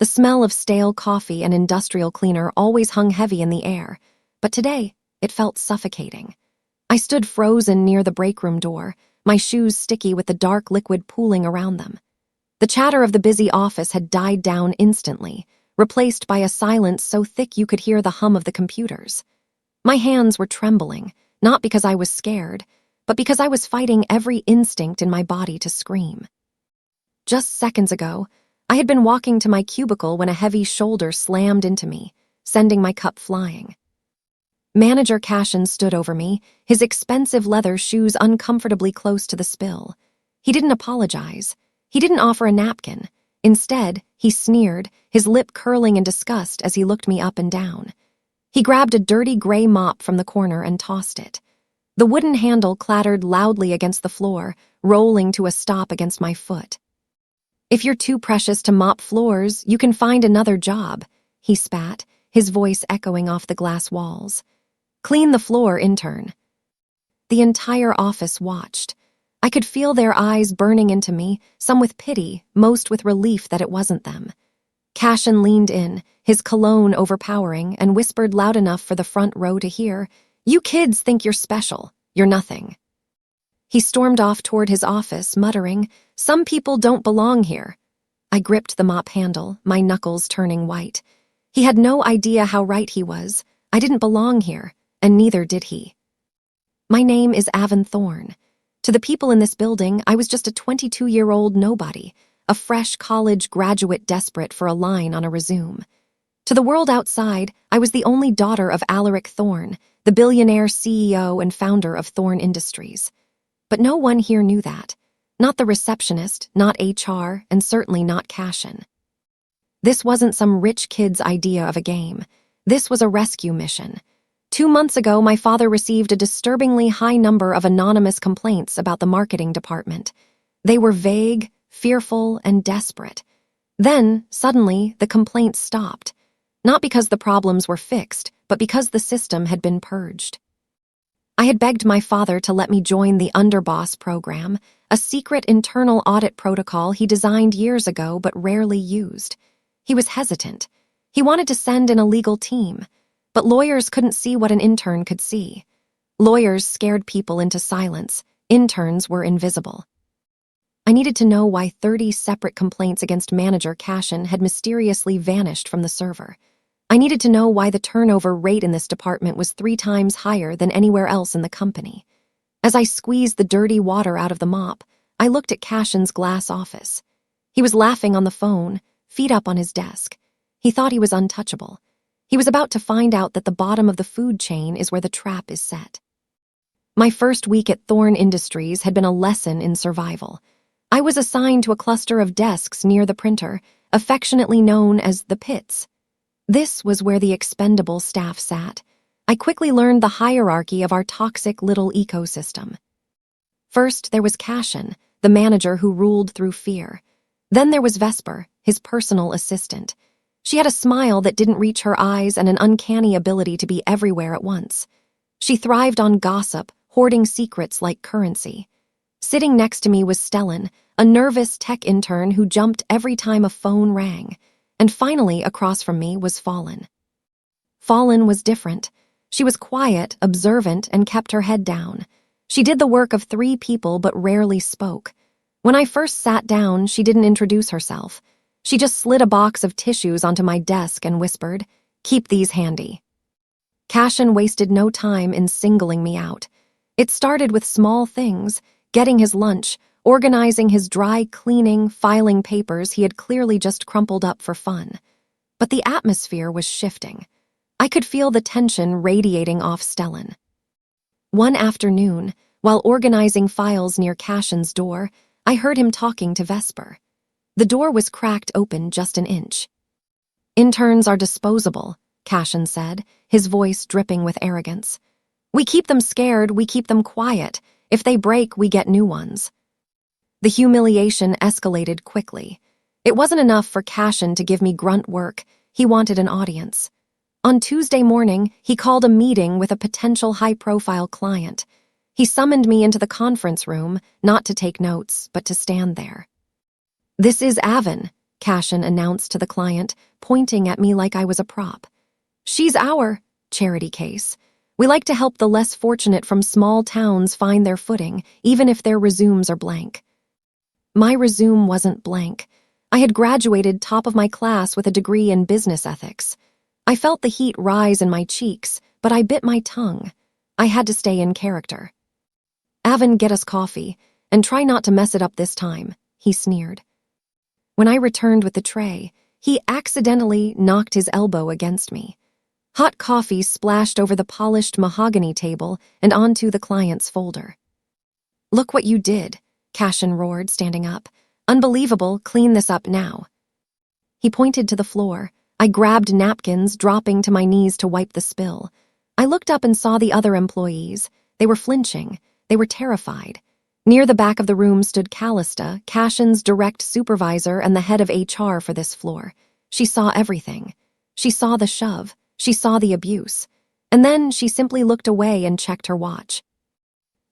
The smell of stale coffee and industrial cleaner always hung heavy in the air, but today it felt suffocating. I stood frozen near the break room door, my shoes sticky with the dark liquid pooling around them. The chatter of the busy office had died down instantly, replaced by a silence so thick you could hear the hum of the computers. My hands were trembling, not because I was scared, but because I was fighting every instinct in my body to scream. Just seconds ago, I had been walking to my cubicle when a heavy shoulder slammed into me, sending my cup flying. Manager Cashin stood over me, his expensive leather shoes uncomfortably close to the spill. He didn't apologize. He didn't offer a napkin. Instead, he sneered, his lip curling in disgust as he looked me up and down. He grabbed a dirty gray mop from the corner and tossed it. The wooden handle clattered loudly against the floor, rolling to a stop against my foot. "If you're too precious to mop floors, you can find another job," he spat, his voice echoing off the glass walls. "Clean the floor, intern." The entire office watched. I could feel their eyes burning into me, some with pity, most with relief that it wasn't them. Cashin leaned in, his cologne overpowering, and whispered loud enough for the front row to hear, "You kids think you're special. You're nothing." He stormed off toward his office, muttering, "Some people don't belong here." I gripped the mop handle, my knuckles turning white. He had no idea how right he was. I didn't belong here, and neither did he. My name is Avon Thorne. To the people in this building, I was just a 22-year-old nobody, a fresh college graduate desperate for a line on a resume. To the world outside, I was the only daughter of Alaric Thorne, the billionaire CEO and founder of Thorne Industries. But no one here knew that. Not the receptionist, not HR, and certainly not Cashin. This wasn't some rich kid's idea of a game. This was a rescue mission. 2 months ago, my father received a disturbingly high number of anonymous complaints about the marketing department. They were vague, fearful, and desperate. Then, suddenly, the complaints stopped. Not because the problems were fixed, but because the system had been purged. I had begged my father to let me join the Underboss program, a secret internal audit protocol he designed years ago but rarely used. He was hesitant. He wanted to send in a legal team, but lawyers couldn't see what an intern could see. Lawyers scared people into silence. Interns were invisible. I needed to know why 30 separate complaints against manager Cashin had mysteriously vanished from the server. I needed to know why the turnover rate in this department was 3 times higher than anywhere else in the company. As I squeezed the dirty water out of the mop, I looked at Cashin's glass office. He was laughing on the phone, feet up on his desk. He thought he was untouchable. He was about to find out that the bottom of the food chain is where the trap is set. My first week at Thorne Industries had been a lesson in survival. I was assigned to a cluster of desks near the printer, affectionately known as the pits. This was where the expendable staff sat. I quickly learned the hierarchy of our toxic little ecosystem. First, there was Cashin, the manager who ruled through fear. Then there was Vesper, his personal assistant. She had a smile that didn't reach her eyes and an uncanny ability to be everywhere at once. She thrived on gossip, hoarding secrets like currency. Sitting next to me was Stellan, a nervous tech intern who jumped every time a phone rang. And finally, across from me was Fallen. Fallen was different. She was quiet, observant, and kept her head down. She did the work of 3 people but rarely spoke. When I first sat down, she didn't introduce herself. She just slid a box of tissues onto my desk and whispered, "Keep these handy." Cashin wasted no time in singling me out. It started with small things, getting his lunch, organizing his dry cleaning, filing papers he had clearly just crumpled up for fun. But the atmosphere was shifting. I could feel the tension radiating off Stellan. One afternoon, while organizing files near Cashin's door, I heard him talking to Vesper. The door was cracked open just an inch. "Interns are disposable," Cashin said, his voice dripping with arrogance. "We keep them scared, we keep them quiet. If they break, we get new ones." The humiliation escalated quickly. It wasn't enough for Cashin to give me grunt work. He wanted an audience. On Tuesday morning, he called a meeting with a potential high-profile client. He summoned me into the conference room, not to take notes, but to stand there. "This is Avon," Cashin announced to the client, pointing at me like I was a prop. "She's our charity case. We like to help the less fortunate from small towns find their footing, even if their resumes are blank." My resume wasn't blank. I had graduated top of my class with a degree in business ethics. I felt the heat rise in my cheeks, but I bit my tongue. I had to stay in character. "Avon, get us coffee, and try not to mess it up this time," he sneered. When I returned with the tray, he accidentally knocked his elbow against me. Hot coffee splashed over the polished mahogany table and onto the client's folder. "Look what you did," Cashin roared, standing up. "Unbelievable, clean this up now." He pointed to the floor. I grabbed napkins, dropping to my knees to wipe the spill. I looked up and saw the other employees. They were flinching. They were terrified. Near the back of the room stood Callista, Cashin's direct supervisor and the head of HR for this floor. She saw everything. She saw the shove. She saw the abuse. And then she simply looked away and checked her watch.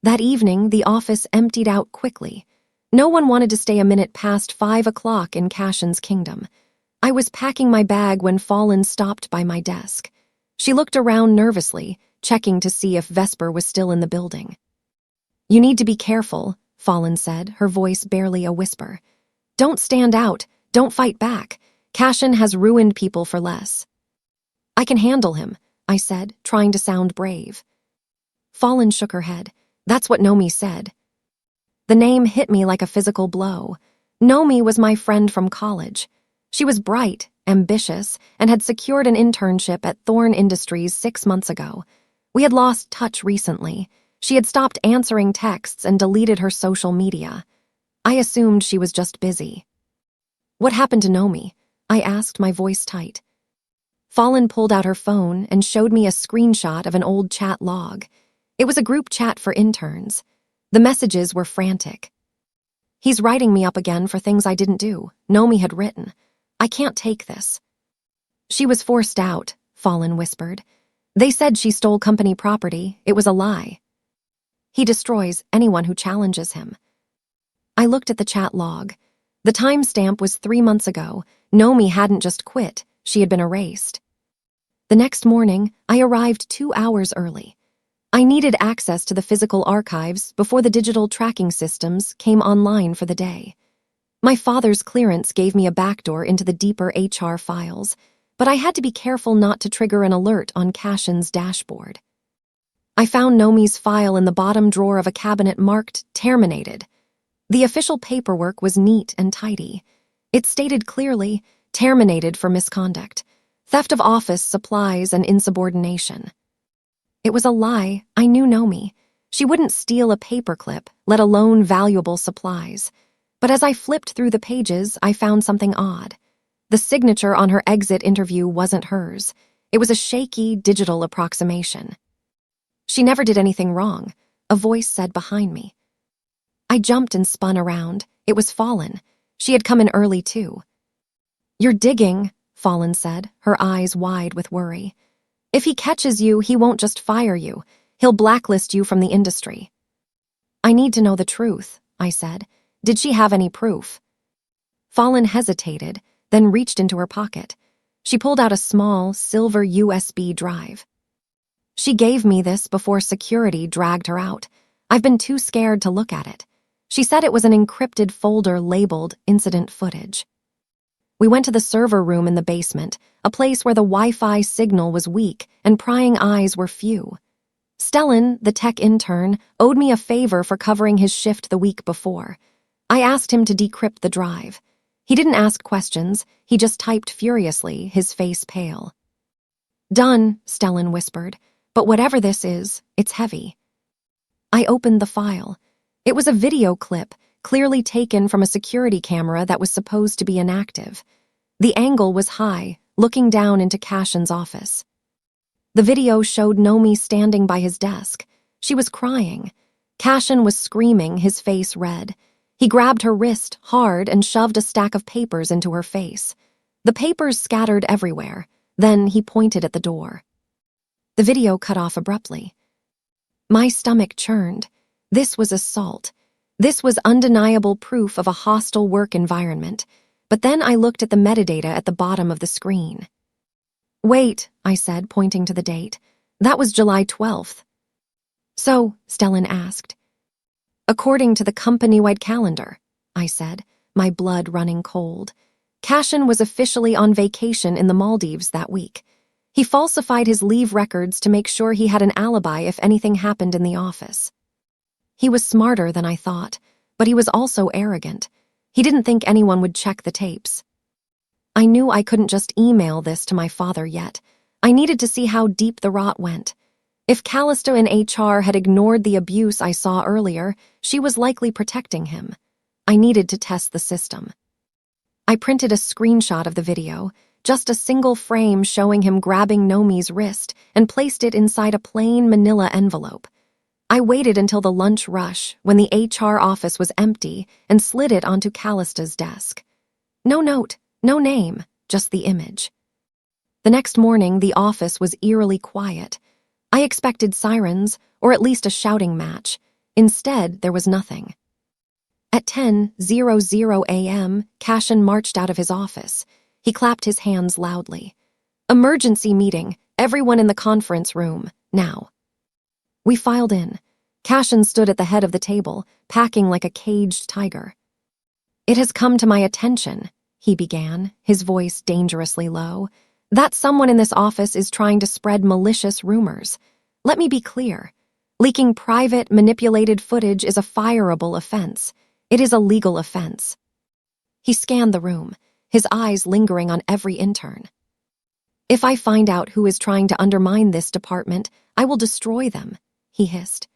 That evening, the office emptied out quickly. No one wanted to stay a minute past 5 o'clock in Cashin's kingdom. I was packing my bag when Fallon stopped by my desk. She looked around nervously, checking to see if Vesper was still in the building. "You need to be careful," Fallon said, her voice barely a whisper. "Don't stand out. Don't fight back. Cashin has ruined people for less." "I can handle him," I said, trying to sound brave. Fallon shook her head. "That's what Nomi said." The name hit me like a physical blow. Nomi was my friend from college. She was bright, ambitious, and had secured an internship at Thorn Industries 6 months ago. We had lost touch recently. She had stopped answering texts and deleted her social media. I assumed she was just busy. "What happened to Nomi?" I asked, my voice tight. Fallon pulled out her phone and showed me a screenshot of an old chat log. It was a group chat for interns. The messages were frantic. "He's writing me up again for things I didn't do," Nomi had written. "I can't take this." "She was forced out," Fallon whispered. "They said she stole company property. It was a lie. He destroys anyone who challenges him." I looked at the chat log. The timestamp was 3 months ago. Nomi hadn't just quit, she had been erased. The next morning, I arrived 2 hours early. I needed access to the physical archives before the digital tracking systems came online for the day. My father's clearance gave me a backdoor into the deeper HR files, but I had to be careful not to trigger an alert on Cashin's dashboard. I found Nomi's file in the bottom drawer of a cabinet marked "Terminated." The official paperwork was neat and tidy. It stated clearly, "Terminated for misconduct, theft of office supplies and insubordination." It was a lie. I knew Nomi. She wouldn't steal a paperclip, let alone valuable supplies. But as I flipped through the pages, I found something odd. The signature on her exit interview wasn't hers. It was a shaky, digital approximation. "She never did anything wrong," a voice said behind me. I jumped and spun around. It was Fallon. She had come in early, too. "You're digging," Fallon said, her eyes wide with worry. "If he catches you, he won't just fire you. He'll blacklist you from the industry." "I need to know the truth," I said. "Did she have any proof?" Fallon hesitated, then reached into her pocket. She pulled out a small, silver USB drive. "She gave me this before security dragged her out. I've been too scared to look at it. She said it was an encrypted folder labeled incident footage." We went to the server room in the basement, a place where the Wi-Fi signal was weak and prying eyes were few. Stellan, the tech intern, owed me a favor for covering his shift the week before. I asked him to decrypt the drive. He didn't ask questions, he just typed furiously, his face pale. "Done," Stellan whispered, "but whatever this is, it's heavy." I opened the file. It was a video clip, clearly taken from a security camera that was supposed to be inactive. The angle was high, looking down into Cashin's office. The video showed Nomi standing by his desk. She was crying. Cashin was screaming, his face red. He grabbed her wrist hard and shoved a stack of papers into her face. The papers scattered everywhere. Then he pointed at the door. The video cut off abruptly. My stomach churned. This was assault. This was undeniable proof of a hostile work environment. But then I looked at the metadata at the bottom of the screen. "Wait," I said, pointing to the date. "That was July 12th. So," Stellan asked. "According to the company-wide calendar," I said, my blood running cold. Cashin was officially on vacation in the Maldives that week. He falsified his leave records to make sure he had an alibi if anything happened in the office. He was smarter than I thought, but he was also arrogant. He didn't think anyone would check the tapes. I knew I couldn't just email this to my father yet. I needed to see how deep the rot went. If Callista in HR had ignored the abuse I saw earlier, she was likely protecting him. I needed to test the system. I printed a screenshot of the video, just a single frame showing him grabbing Nomi's wrist, and placed it inside a plain manila envelope. I waited until the lunch rush, when the HR office was empty, and slid it onto Callista's desk. No note, no name, just the image. The next morning, the office was eerily quiet. I expected sirens, or at least a shouting match. Instead, there was nothing. At 10:00 a.m., Cashin marched out of his office. He clapped his hands loudly. "Emergency meeting, everyone in the conference room, now." We filed in. Cashin stood at the head of the table, packing like a caged tiger. "It has come to my attention," he began, his voice dangerously low, "that someone in this office is trying to spread malicious rumors. Let me be clear. Leaking private, manipulated footage is a fireable offense. It is a legal offense." He scanned the room, his eyes lingering on every intern. "If I find out who is trying to undermine this department, I will destroy them," he hissed.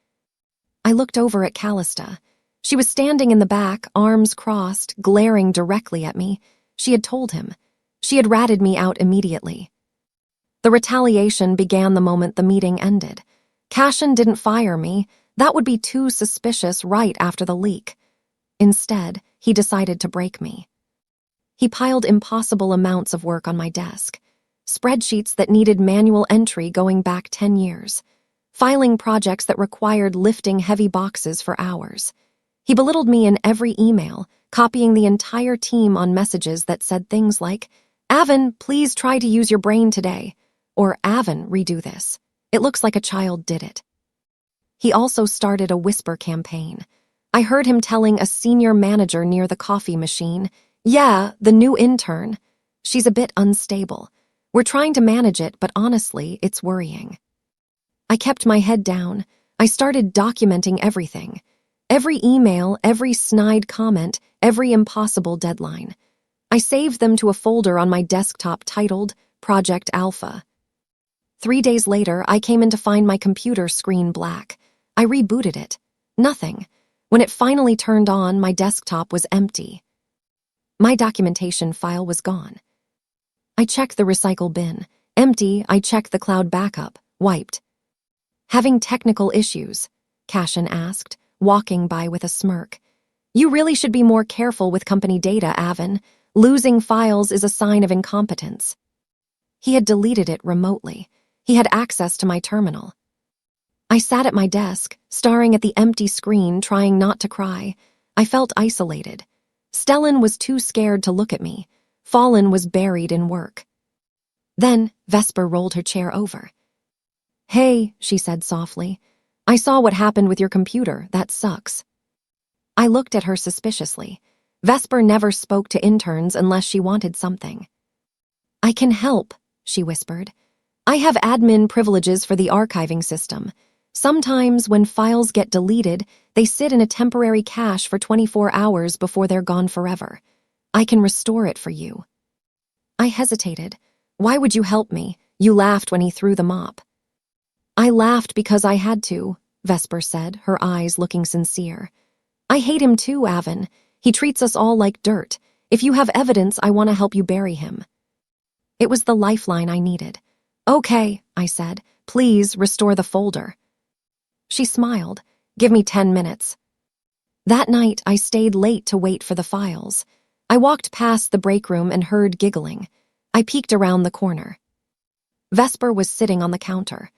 I looked over at Callista. She was standing in the back, arms crossed, glaring directly at me. She had told him. She had ratted me out immediately. The retaliation began the moment the meeting ended. Cashin didn't fire me. That would be too suspicious right after the leak. Instead, he decided to break me. He piled impossible amounts of work on my desk. Spreadsheets that needed manual entry going back 10 years. Filing projects that required lifting heavy boxes for hours. He belittled me in every email, copying the entire team on messages that said things like, "Avon, please try to use your brain today," or "Avon, redo this. It looks like a child did it." He also started a whisper campaign. I heard him telling a senior manager near the coffee machine, "Yeah, the new intern. She's a bit unstable. We're trying to manage it, but honestly, it's worrying." I kept my head down. I started documenting everything. Every email, every snide comment, every impossible deadline. I saved them to a folder on my desktop titled Project Alpha. 3 days later, I came in to find my computer screen black. I rebooted it. Nothing. When it finally turned on, my desktop was empty. My documentation file was gone. I checked the recycle bin. Empty. I checked the cloud backup. Wiped. "Having technical issues?" Cashin asked, walking by with a smirk. "You really should be more careful with company data, Avon. Losing files is a sign of incompetence." He had deleted it remotely. He had access to my terminal. I sat at my desk, staring at the empty screen, trying not to cry. I felt isolated. Stellan was too scared to look at me. Fallen was buried in work. Then Vesper rolled her chair over. "Hey," she said softly. "I saw what happened with your computer. That sucks." I looked at her suspiciously. Vesper never spoke to interns unless she wanted something. "I can help," she whispered. "I have admin privileges for the archiving system. Sometimes when files get deleted, they sit in a temporary cache for 24 hours before they're gone forever. I can restore it for you." I hesitated. "Why would you help me? You laughed when he threw the mop." "I laughed because I had to," Vesper said, her eyes looking sincere. "I hate him too, Avon. He treats us all like dirt. If you have evidence, I want to help you bury him." It was the lifeline I needed. "Okay," I said. "Please restore the folder." She smiled. "Give me 10 minutes. That night, I stayed late to wait for the files. I walked past the break room and heard giggling. I peeked around the corner. Vesper was sitting on the counter.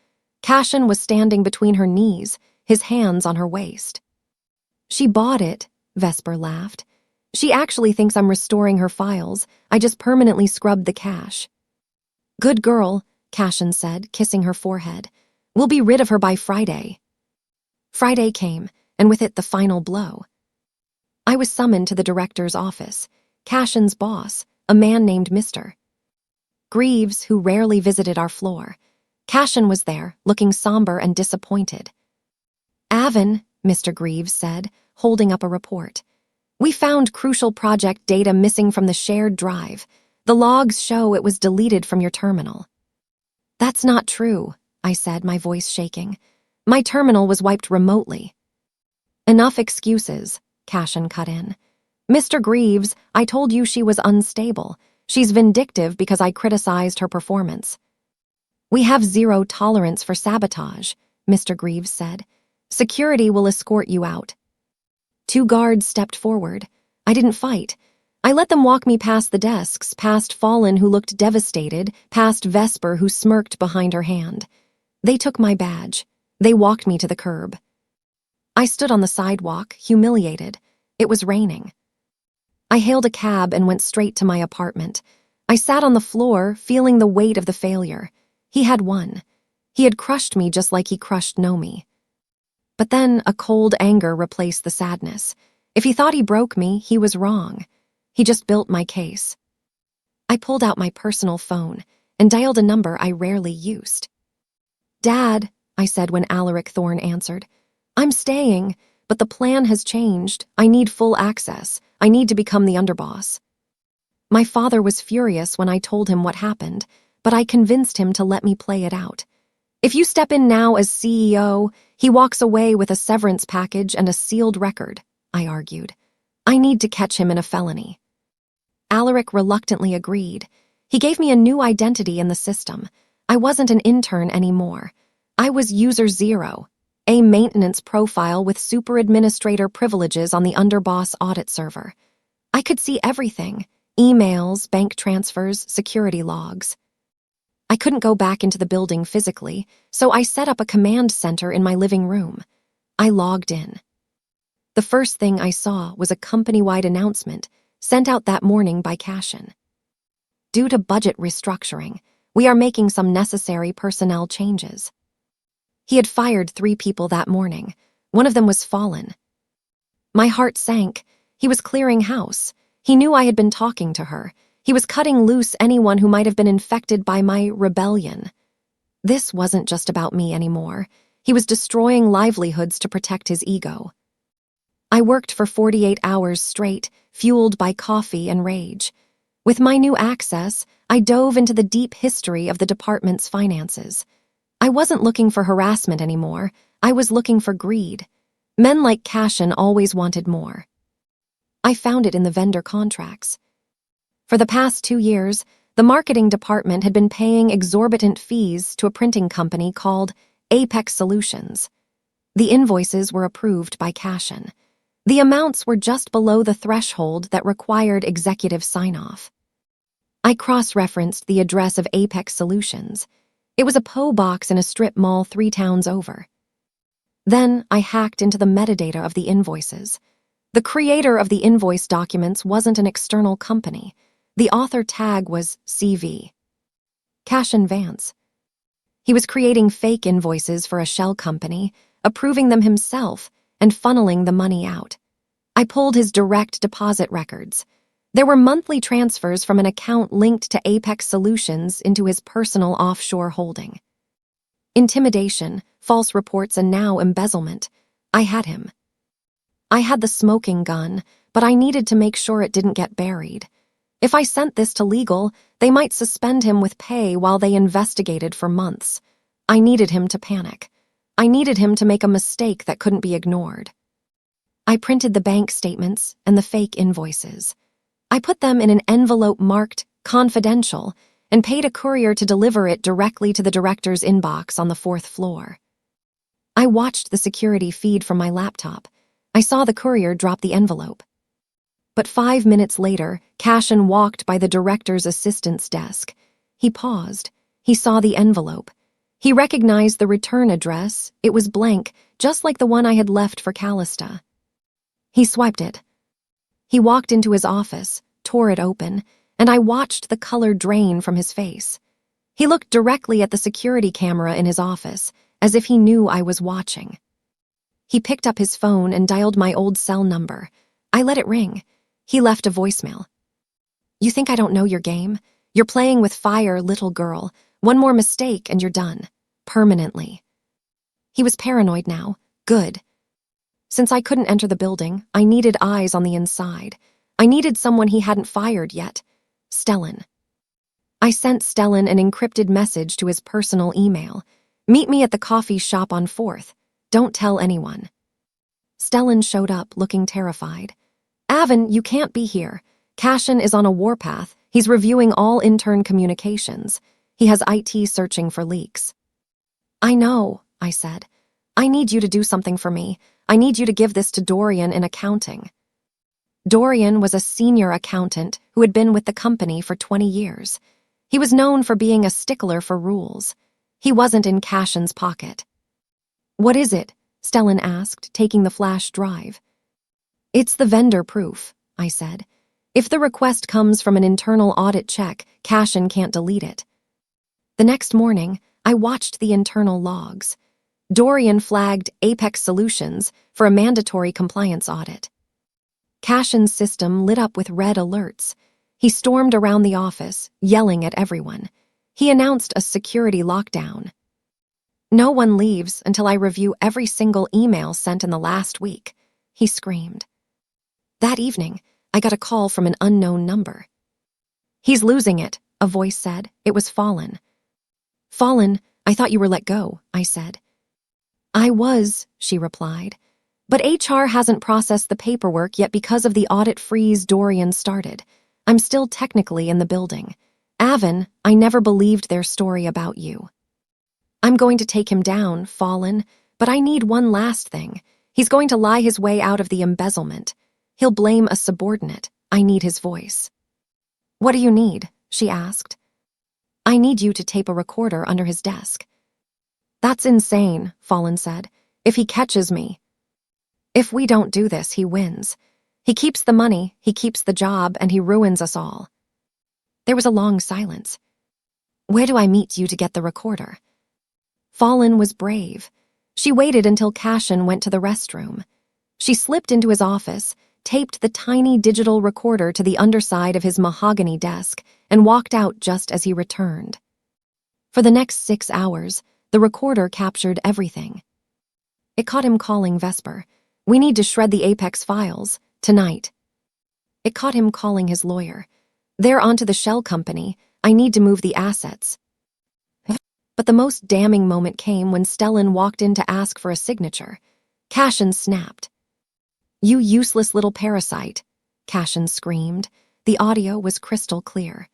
Cashin was standing between her knees, his hands on her waist. "She bought it," Vesper laughed. She actually thinks I'm restoring her files. I just permanently scrubbed the cache. Good girl, Cashin said, kissing her forehead. We'll be rid of her by Friday. Friday came, and with it the final blow. I was summoned to the director's office. Cashin's boss, a man named Mr. Greaves, who rarely visited our floor. Cashin was there, looking somber and disappointed. Avon, Mr. Greaves said, holding up a report. We found crucial project data missing from the shared drive. The logs show it was deleted from your terminal. That's not true, I said, my voice shaking. My terminal was wiped remotely. Enough excuses, Cashin cut in. Mr. Greaves, I told you she was unstable. She's vindictive because I criticized her performance. We have zero tolerance for sabotage, Mr. Greaves said. Security will escort you out. 2 guards stepped forward. I didn't fight. I let them walk me past the desks, past Fallen, who looked devastated, past Vesper, who smirked behind her hand. They took my badge. They walked me to the curb. I stood on the sidewalk, humiliated. It was raining. I hailed a cab and went straight to my apartment. I sat on the floor, feeling the weight of the failure. He had won. He had crushed me just like he crushed Nomi. But then a cold anger replaced the sadness. If he thought he broke me, he was wrong. He just built my case. I pulled out my personal phone and dialed a number I rarely used. Dad, I said when Alaric Thorne answered. I'm staying, but the plan has changed. I need full access. I need to become the underboss. My father was furious when I told him what happened, but I convinced him to let me play it out. If you step in now as CEO, he walks away with a severance package and a sealed record, I argued. I need to catch him in a felony. Alaric reluctantly agreed. He gave me a new identity in the system. I wasn't an intern anymore. I was User 0, a maintenance profile with super administrator privileges on the underboss audit server. I could see everything: emails, bank transfers, security logs. I couldn't go back into the building physically, so I set up a command center in my living room. I logged in. The first thing I saw was a company-wide announcement sent out that morning by Cashin. Due to budget restructuring, we are making some necessary personnel changes. He had fired 3 people that morning. One of them was Fallen. My heart sank. He was clearing house. He knew I had been talking to her. He was cutting loose anyone who might have been infected by my rebellion. This wasn't just about me anymore. He was destroying livelihoods to protect his ego. I worked for 48 hours straight, fueled by coffee and rage. With my new access, I dove into the deep history of the department's finances. I wasn't looking for harassment anymore. I was looking for greed. Men like Cashin always wanted more. I found it in the vendor contracts. For the past 2 years, the marketing department had been paying exorbitant fees to a printing company called Apex Solutions. The invoices were approved by Cashin. The amounts were just below the threshold that required executive sign-off. I cross-referenced the address of Apex Solutions. It was a PO box in a strip mall 3 towns over. Then I hacked into the metadata of the invoices. The creator of the invoice documents wasn't an external company. The author tag was CV. Cashin Vance. He was creating fake invoices for a shell company, approving them himself, and funneling the money out. I pulled his direct deposit records. There were monthly transfers from an account linked to Apex Solutions into his personal offshore holding. Intimidation, false reports, and now embezzlement. I had him. I had the smoking gun, but I needed to make sure it didn't get buried. If I sent this to legal, they might suspend him with pay while they investigated for months. I needed him to panic. I needed him to make a mistake that couldn't be ignored. I printed the bank statements and the fake invoices. I put them in an envelope marked confidential and paid a courier to deliver it directly to the director's inbox on the 4th floor. I watched the security feed from my laptop. I saw the courier drop the envelope. But 5 minutes later, Cashin walked by the director's assistant's desk. He paused. He saw the envelope. He recognized the return address. It was blank, just like the one I had left for Callista. He swiped it. He walked into his office, tore it open, and I watched the color drain from his face. He looked directly at the security camera in his office, as if he knew I was watching. He picked up his phone and dialed my old cell number. I let it ring. He left a voicemail. "You think I don't know your game? You're playing with fire, little girl. One more mistake and you're done. Permanently." He was paranoid now. Good. Since I couldn't enter the building, I needed eyes on the inside. I needed someone he hadn't fired yet. Stellan. I sent Stellan an encrypted message to his personal email. "Meet me at the coffee shop on 4th. Don't tell anyone." Stellan showed up, looking terrified. "Avon, you can't be here. Cashin is on a warpath. He's reviewing all intern communications. He has IT searching for leaks." "I know," I said. "I need you to do something for me. I need you to give this to Dorian in accounting." Dorian was a senior accountant who had been with the company for 20 years. He was known for being a stickler for rules. He wasn't in Cashin's pocket. "What is it?" Stellan asked, taking the flash drive. "It's the vendor proof," I said. "If the request comes from an internal audit check, Cashin can't delete it." The next morning, I watched the internal logs. Dorian flagged Apex Solutions for a mandatory compliance audit. Cashin's system lit up with red alerts. He stormed around the office, yelling at everyone. He announced a security lockdown. "No one leaves until I review every single email sent in the last week," he screamed. That evening, I got a call from an unknown number. "He's losing it," a voice said. It was Fallen. "Fallen, I thought you were let go," I said. "I was," she replied. "But HR hasn't processed the paperwork yet because of the audit freeze Dorian started. I'm still technically in the building. Avon, I never believed their story about you." "I'm going to take him down, Fallen, but I need one last thing. He's going to lie his way out of the embezzlement. He'll blame a subordinate. I need his voice." "What do you need?" she asked. "I need you to tape a recorder under his desk." "That's insane," Fallen said. "If he catches me." "If we don't do this, he wins. He keeps the money, he keeps the job, and he ruins us all." There was a long silence. "Where do I meet you to get the recorder?" Fallen was brave. She waited until Cashin went to the restroom. She slipped into his office, taped the tiny digital recorder to the underside of his mahogany desk, and walked out just as he returned. For the next 6 hours, the recorder captured everything. It caught him calling Vesper. "We need to shred the Apex files, tonight." It caught him calling his lawyer. "They're onto the shell company. I need to move the assets." But the most damning moment came when Stellan walked in to ask for a signature. Cashin snapped. "You useless little parasite," Cashin screamed. The audio was crystal clear.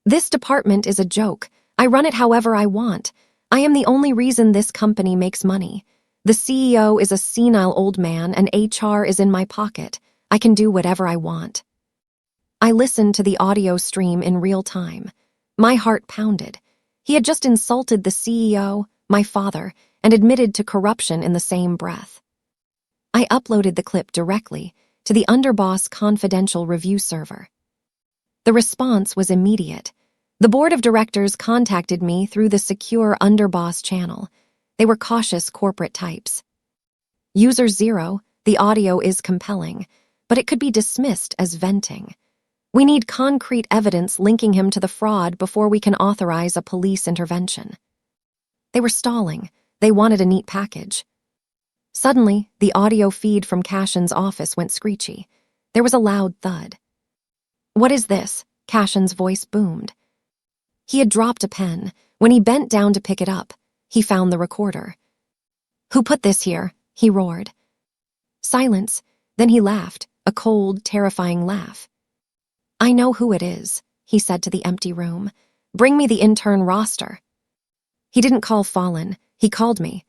"This department is a joke. I run it however I want. I am the only reason this company makes money. The CEO is a senile old man and HR is in my pocket. I can do whatever I want." I listened to the audio stream in real time. My heart pounded. He had just insulted the CEO, my father, and admitted to corruption in the same breath. I uploaded the clip directly to the Underboss confidential review server. The response was immediate. The board of directors contacted me through the secure Underboss channel. They were cautious corporate types. "User 0, the audio is compelling, but it could be dismissed as venting. We need concrete evidence linking him to the fraud before we can authorize a police intervention." They were stalling. They wanted a neat package. Suddenly, the audio feed from Cashin's office went screechy. There was a loud thud. "What is this?" Cashin's voice boomed. He had dropped a pen. When he bent down to pick it up, he found the recorder. "Who put this here?" he roared. Silence. Then he laughed, a cold, terrifying laugh. "I know who it is," he said to the empty room. "Bring me the intern roster." He didn't call Fallen. He called me.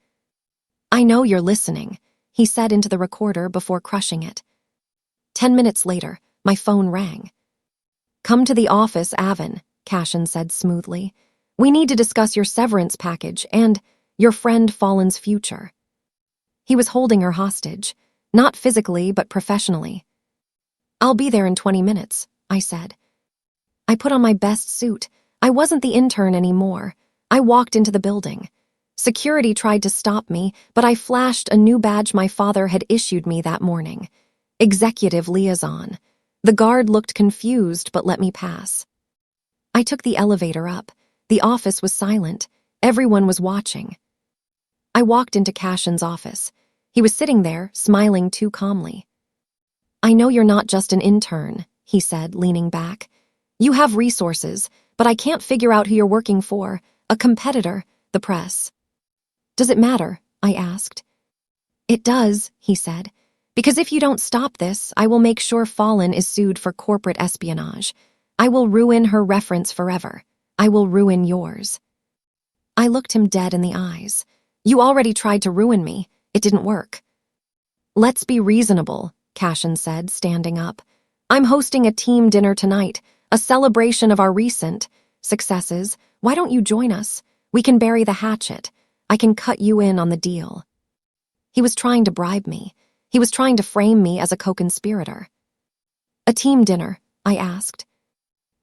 "I know you're listening," he said into the recorder before crushing it. 10 minutes later, my phone rang. "Come to the office, Avon," Cashin said smoothly. "We need to discuss your severance package and your friend Fallen's future." He was holding her hostage, not physically but professionally. I'll be there in 20 minutes, I said. I put on my best suit. I wasn't the intern anymore. I walked into the building. Security tried to stop me, but I flashed a new badge my father had issued me that morning. Executive Liaison. The guard looked confused but let me pass. I took the elevator up. The office was silent. Everyone was watching. I walked into Cashin's office. He was sitting there, smiling too calmly. I know you're not just an intern, he said, leaning back. You have resources, but I can't figure out who you're working for. A competitor, the press. Does it matter? I asked. It does, he said, because if you don't stop this, I will make sure Fallen is sued for corporate espionage. I will ruin her reference forever. I will ruin yours. I looked him dead in the eyes. You already tried to ruin me. It didn't work. Let's be reasonable, Cashin said, standing up. I'm hosting a team dinner tonight, a celebration of our recent successes. Why don't you join us? We can bury the hatchet. I can cut you in on the deal. He was trying to bribe me. He was trying to frame me as a co-conspirator. A team dinner, I asked.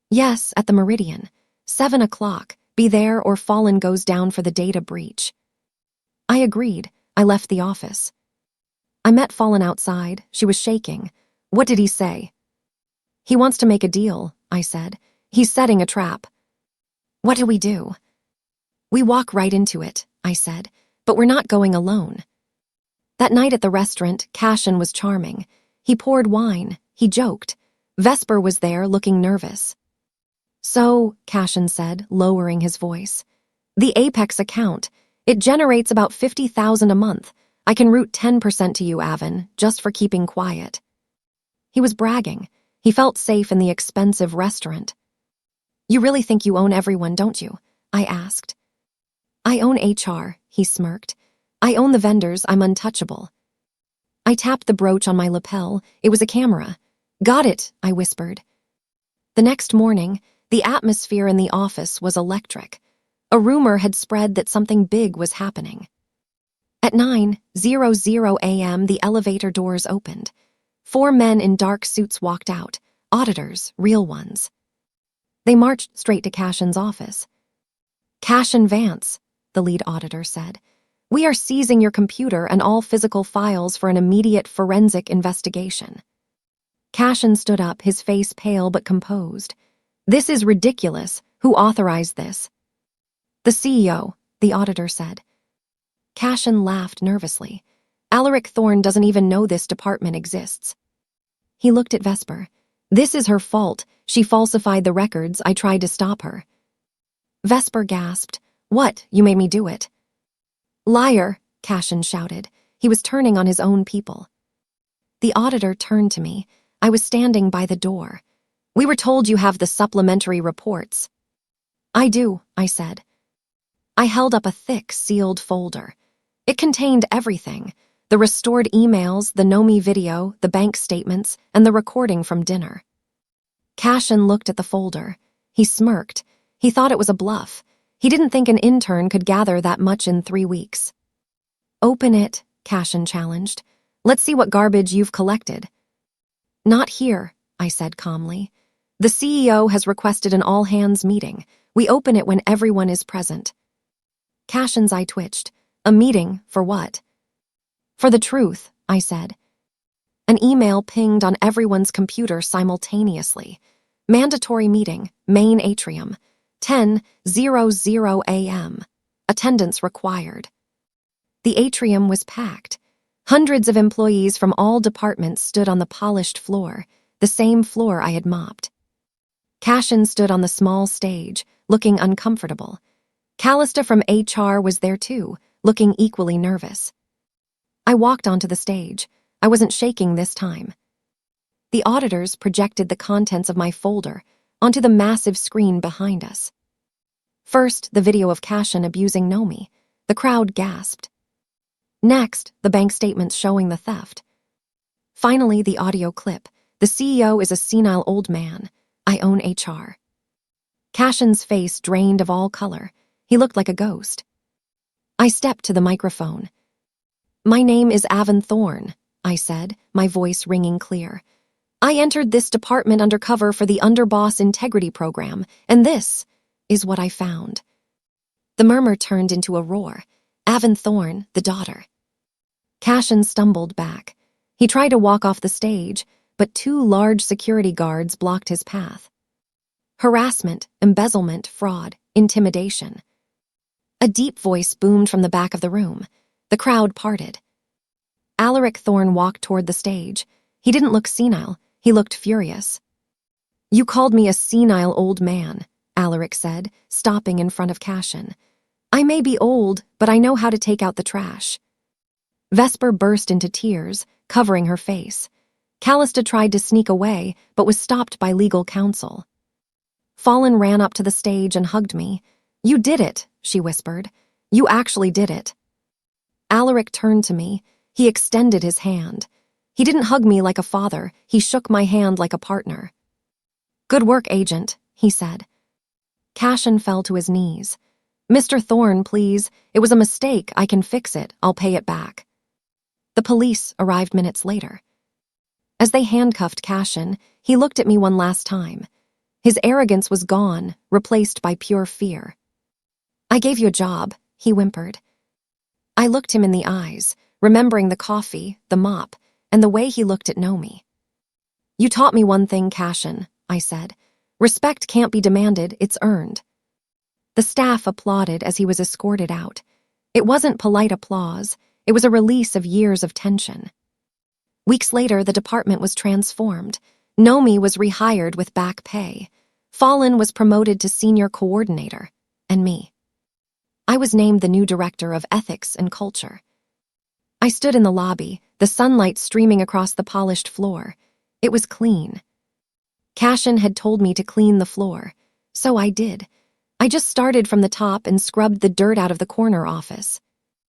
Yes, at the Meridian. 7 o'clock. Be there or Fallen goes down for the data breach. I agreed. I left the office. I met Fallen outside. She was shaking. What did he say? He wants to make a deal, I said. He's setting a trap. What do we do? We walk right into it, I said, but we're not going alone. That night at the restaurant, Cashin was charming. He poured wine. He joked. Vesper was there, looking nervous. So, Cashin said, lowering his voice, the Apex account, it generates about $50,000 a month. I can route 10% to you, Avon, just for keeping quiet. He was bragging. He felt safe in the expensive restaurant. You really think you own everyone, don't you? I asked. I own HR, he smirked. I own the vendors, I'm untouchable. I tapped the brooch on my lapel. It was a camera. Got it, I whispered. The next morning, the atmosphere in the office was electric. A rumor had spread that something big was happening. At 9:00 a.m., the elevator doors opened. 4 men in dark suits walked out, auditors, real ones. They marched straight to Cashin's office. Cashin Vance, the lead auditor said, we are seizing your computer and all physical files for an immediate forensic investigation. Cashin stood up, his face pale but composed. This is ridiculous. Who authorized this? The CEO, the auditor said. Cashin laughed nervously. Alaric Thorne doesn't even know this department exists. He looked at Vesper. This is her fault. She falsified the records. I tried to stop her. Vesper gasped. What? You made me do it. Liar, Cashin shouted. He was turning on his own people. The auditor turned to me. I was standing by the door. We were told you have the supplementary reports. I do, I said. I held up a thick, sealed folder. It contained everything. The restored emails, the Nomi video, the bank statements, and the recording from dinner. Cashin looked at the folder. He smirked. He thought it was a bluff. He didn't think an intern could gather that much in 3 weeks. Open it, Cashin challenged. Let's see what garbage you've collected. Not here, I said calmly. The CEO has requested an all-hands meeting. We open it when everyone is present. Cashin's eye twitched. A meeting, for what? For the truth, I said. An email pinged on everyone's computer simultaneously. Mandatory meeting, main atrium, 10:00 a.m. Attendance required. The atrium was packed. Hundreds of employees from all departments stood on the polished floor, the same floor I had mopped. Cashin stood on the small stage, looking uncomfortable. Callista from HR was there too, looking equally nervous. I walked onto the stage. I wasn't shaking this time. The auditors projected the contents of my folder onto the massive screen behind us. First, the video of Cashin abusing Nomi. The crowd gasped. Next, the bank statements showing the theft. Finally, the audio clip. The CEO is a senile old man. I own HR. Cashin's face drained of all color. He looked like a ghost. I stepped to the microphone. My name is Avon Thorne, I said, my voice ringing clear. I entered this department undercover for the underboss integrity program, and this is what I found. The murmur turned into a roar. Avon Thorne, the daughter. Cashin stumbled back. He tried to walk off the stage, but two large security guards blocked his path. Harassment, embezzlement, fraud, intimidation. A deep voice boomed from the back of the room. The crowd parted. Alaric Thorne walked toward the stage. He didn't look senile. He looked furious. "You called me a senile old man," Alaric said, stopping in front of Cashin. "I may be old, but I know how to take out the trash." Vesper burst into tears, covering her face. Callista tried to sneak away, but was stopped by legal counsel. Fallen ran up to the stage and hugged me. "You did it," she whispered. "You actually did it." Alaric turned to me. He extended his hand. He didn't hug me like a father. He shook my hand like a partner. "Good work, Agent," he said. Cashin fell to his knees. "Mr. Thorne, please. It was a mistake. I can fix it. I'll pay it back." The police arrived minutes later. As they handcuffed Cashin, he looked at me one last time. His arrogance was gone, replaced by pure fear. "I gave you a job," he whimpered. I looked him in the eyes, remembering the coffee, the mop, and the way he looked at Nomi. "You taught me one thing, Cashin," I said. "Respect can't be demanded, it's earned." The staff applauded as he was escorted out. It wasn't polite applause, it was a release of years of tension. Weeks later, the department was transformed. Nomi was rehired with back pay. Fallen was promoted to senior coordinator, and me. I was named the new director of ethics and culture. I stood in the lobby, the sunlight streaming across the polished floor. It was clean. Cashin had told me to clean the floor, so I did. I just started from the top and scrubbed the dirt out of the corner office.